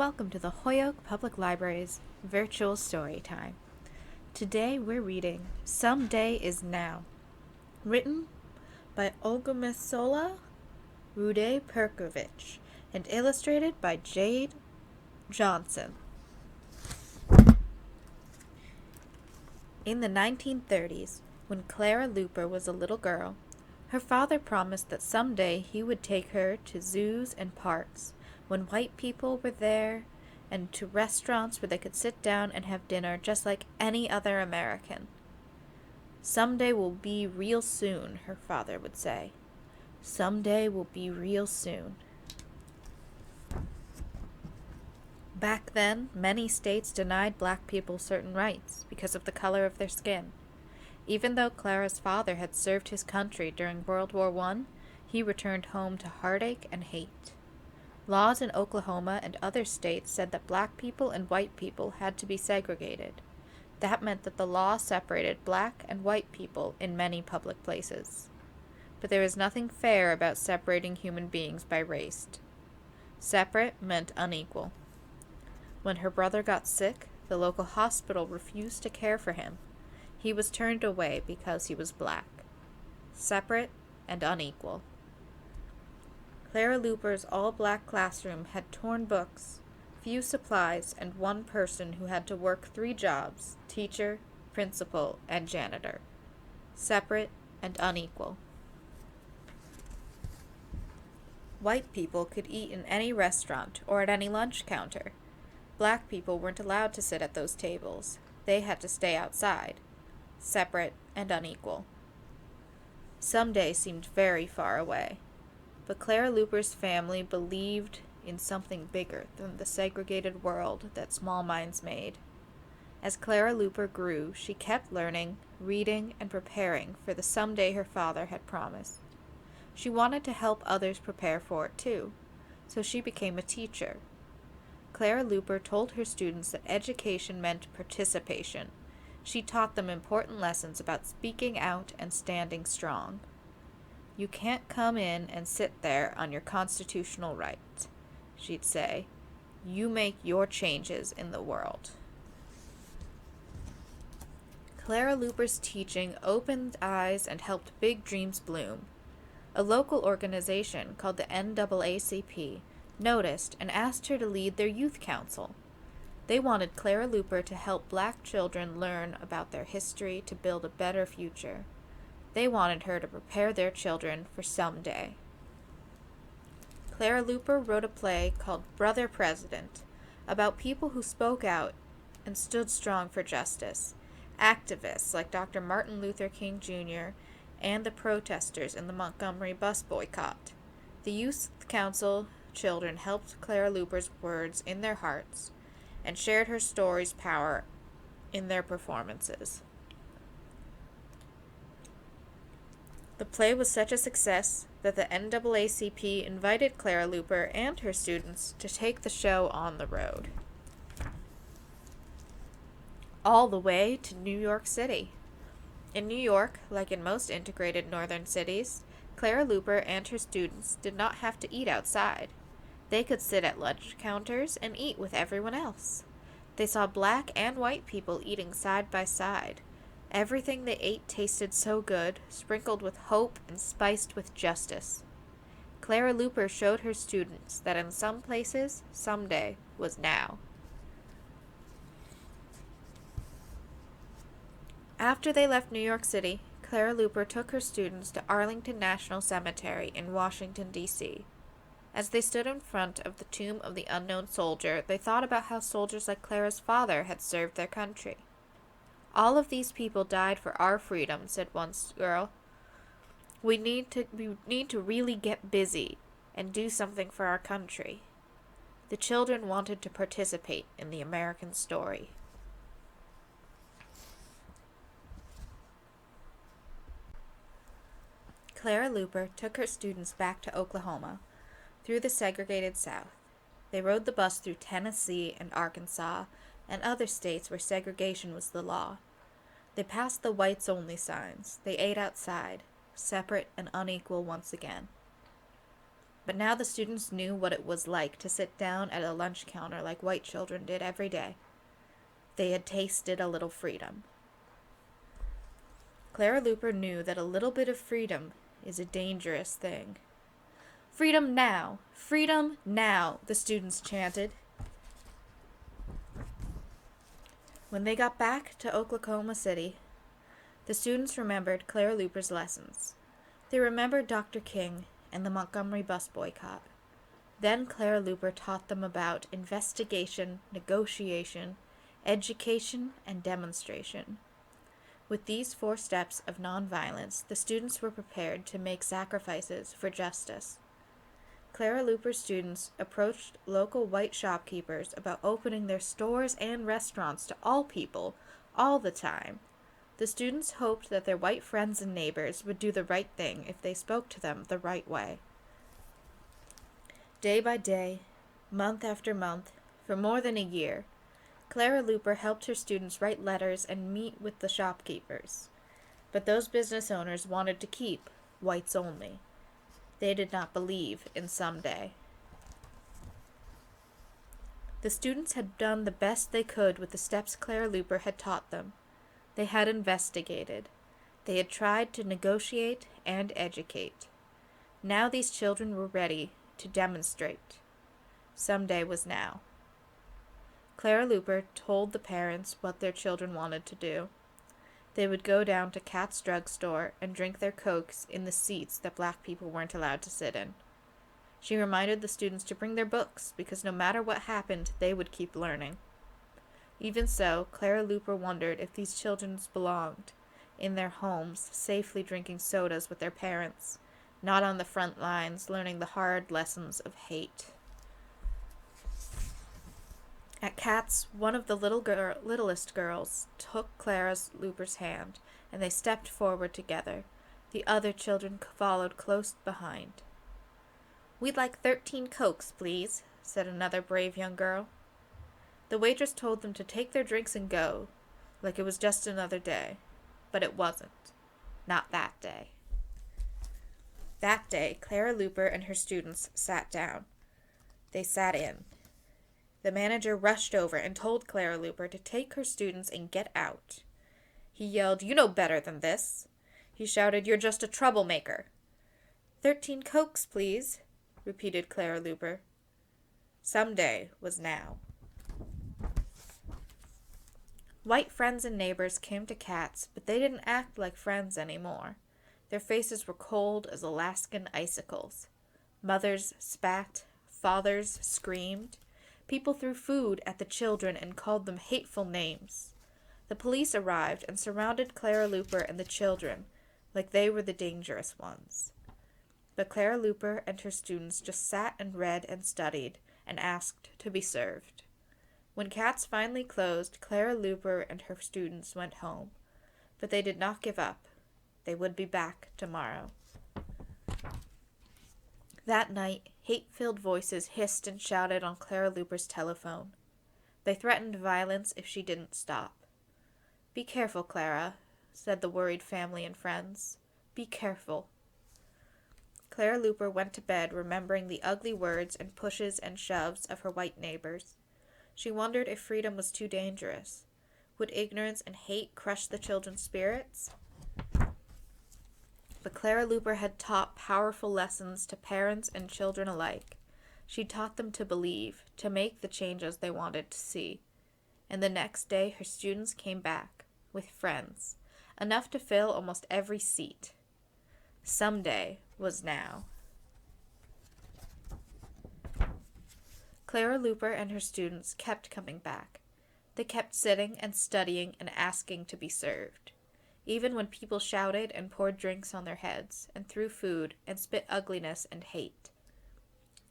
welcome to the Holyoke Public Library's virtual story time. Today we're reading Someday is Now, written by Olugbemislola, Rhuday-Perkovich, and illustrated by Jade Johnson. In the 1930s, when Clara Luper was a little girl, her father promised that someday he would take her to zoos and parks when white people were there, and to restaurants where they could sit down and have dinner just like any other American. Someday will be real soon, her father would say. Someday will be real soon. Back then, many states denied black people certain rights because of the color of their skin. Even though Clara's father had served his country during World War I, he returned home to heartache and hate. Laws in Oklahoma and other states said that black people and white people had to be segregated. That meant that the law separated black and white people in many public places. But there is nothing fair about separating human beings by race. Separate meant unequal. When her brother got sick, the local hospital refused to care for him. He was turned away because he was black. Separate and unequal. Clara Luper's all-black classroom had torn books, few supplies, and one person who had to work 3 jobs: teacher, principal, and janitor. Separate and unequal. White people could eat in any restaurant or at any lunch counter. Black people weren't allowed to sit at those tables. They had to stay outside. Separate and unequal. Someday seemed very far away. But Clara Luper's family believed in something bigger than the segregated world that small minds made. As Clara Luper grew, she kept learning, reading, and preparing for the someday her father had promised. She wanted to help others prepare for it too, so she became a teacher. Clara Luper told her students that education meant participation. She taught them important lessons about speaking out and standing strong. You can't come in and sit there on your constitutional right, she'd say. You make your changes in the world. Clara Luper's teaching opened eyes and helped big dreams bloom. A local organization called the NAACP noticed and asked her to lead their youth council. They wanted Clara Luper to help black children learn about their history to build a better future. They wanted her to prepare their children for someday. Clara Luper wrote a play called Brother President about people who spoke out and stood strong for justice, activists like Dr. Martin Luther King Jr. and the protesters in the Montgomery bus boycott. The Youth Council children helped Clara Luper's words in their hearts and shared her story's power in their performances. The play was such a success that the NAACP invited Clara Luper and her students to take the show on the road. All the way to New York City. In New York, like in most integrated northern cities, Clara Luper and her students did not have to eat outside. They could sit at lunch counters and eat with everyone else. They saw black and white people eating side by side. Everything they ate tasted so good, sprinkled with hope and spiced with justice. Clara Luper showed her students that in some places, someday was now. After they left New York City, Clara Luper took her students to Arlington National Cemetery in Washington, D.C. As they stood in front of the tomb of the unknown soldier, they thought about how soldiers like Clara's father had served their country. All of these people died for our freedom, said one girl. We need to really get busy and do something for our country. The children wanted to participate in the American story. Clara Luper took her students back to Oklahoma, through the segregated South. They rode the bus through Tennessee and Arkansas and other states where segregation was the law. They passed the whites-only signs. They ate outside, separate and unequal once again. But now the students knew what it was like to sit down at a lunch counter like white children did every day. They had tasted a little freedom. Clara Luper knew that a little bit of freedom is a dangerous thing. Freedom now! Freedom now! The students chanted. When they got back to Oklahoma City, the students remembered Clara Luper's lessons. They remembered Dr. King and the Montgomery bus boycott. Then Clara Luper taught them about investigation, negotiation, education, and demonstration. With these 4 steps of nonviolence, the students were prepared to make sacrifices for justice. Clara Luper's students approached local white shopkeepers about opening their stores and restaurants to all people, all the time. The students hoped that their white friends and neighbors would do the right thing if they spoke to them the right way. Day by day, month after month, for more than a year, Clara Luper helped her students write letters and meet with the shopkeepers. But those business owners wanted to keep whites only. They did not believe in someday. The students had done the best they could with the steps Clara Luper had taught them. They had investigated. They had tried to negotiate and educate. Now these children were ready to demonstrate. Someday was now. Clara Luper told the parents what their children wanted to do. They would go down to Kat's drugstore and drink their Cokes in the seats that black people weren't allowed to sit in. She reminded the students to bring their books because no matter what happened, they would keep learning. Even so, Clara Luper wondered if these children belonged in their homes, safely drinking sodas with their parents, not on the front lines learning the hard lessons of hate. At Kat's, one of the littlest girls took Clara Luper's hand, and they stepped forward together. The other children followed close behind. "We'd like 13 Cokes, please," said another brave young girl. The waitress told them to take their drinks and go, like it was just another day. But it wasn't. Not that day. That day, Clara Luper and her students sat down. They sat in. The manager rushed over and told Clara Luper to take her students and get out. He yelled, "You know better than this." He shouted, "You're just a troublemaker." 13 Cokes, please," repeated Clara Luper. Someday was now. White friends and neighbors came to Kat's, but they didn't act like friends anymore. Their faces were cold as Alaskan icicles. Mothers spat, fathers screamed. People threw food at the children and called them hateful names. The police arrived and surrounded Clara Luper and the children like they were the dangerous ones. But Clara Luper and her students just sat and read and studied and asked to be served. When Kat's finally closed, Clara Luper and her students went home. But they did not give up. They would be back tomorrow. That night, hate-filled voices hissed and shouted on Clara Luper's telephone. They threatened violence if she didn't stop. "Be careful, Clara," said the worried family and friends. "Be careful." Clara Luper went to bed remembering the ugly words and pushes and shoves of her white neighbors. She wondered if freedom was too dangerous. Would ignorance and hate crush the children's spirits? But Clara Luper had taught powerful lessons to parents and children alike. She taught them to believe, to make the changes they wanted to see. And the next day her students came back, with friends, enough to fill almost every seat. Someday was now. Clara Luper and her students kept coming back. They kept sitting and studying and asking to be served, even when people shouted and poured drinks on their heads and threw food and spit ugliness and hate.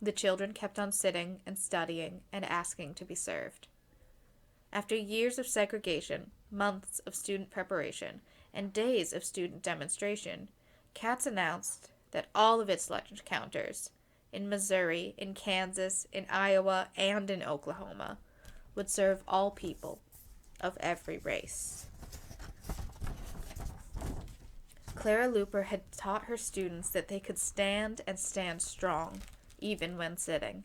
The children kept on sitting and studying and asking to be served. After years of segregation, months of student preparation, and days of student demonstration, Katz announced that all of its lunch counters in Missouri, in Kansas, in Iowa, and in Oklahoma would serve all people of every race. Clara Luper had taught her students that they could stand and stand strong, even when sitting.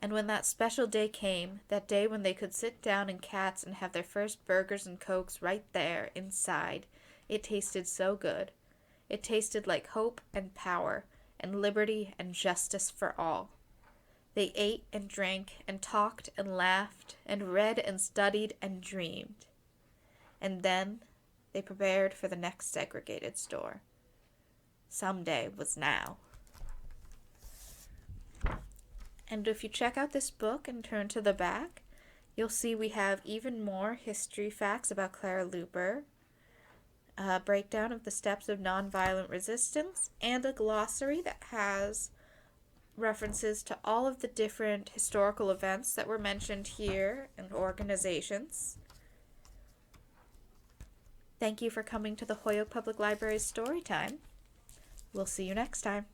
And when that special day came, that day when they could sit down in Cats and have their first burgers and cokes right there inside, it tasted so good. It tasted like hope and power and liberty and justice for all. They ate and drank and talked and laughed and read and studied and dreamed. And then they prepared for the next segregated store. Someday was now. And if you check out this book and turn to the back, you'll see we have even more history facts about Clara Luper, a breakdown of the steps of nonviolent resistance, and a glossary that has references to all of the different historical events that were mentioned here and organizations. Thank you for coming to the Holyoke Public Library's Storytime. We'll see you next time.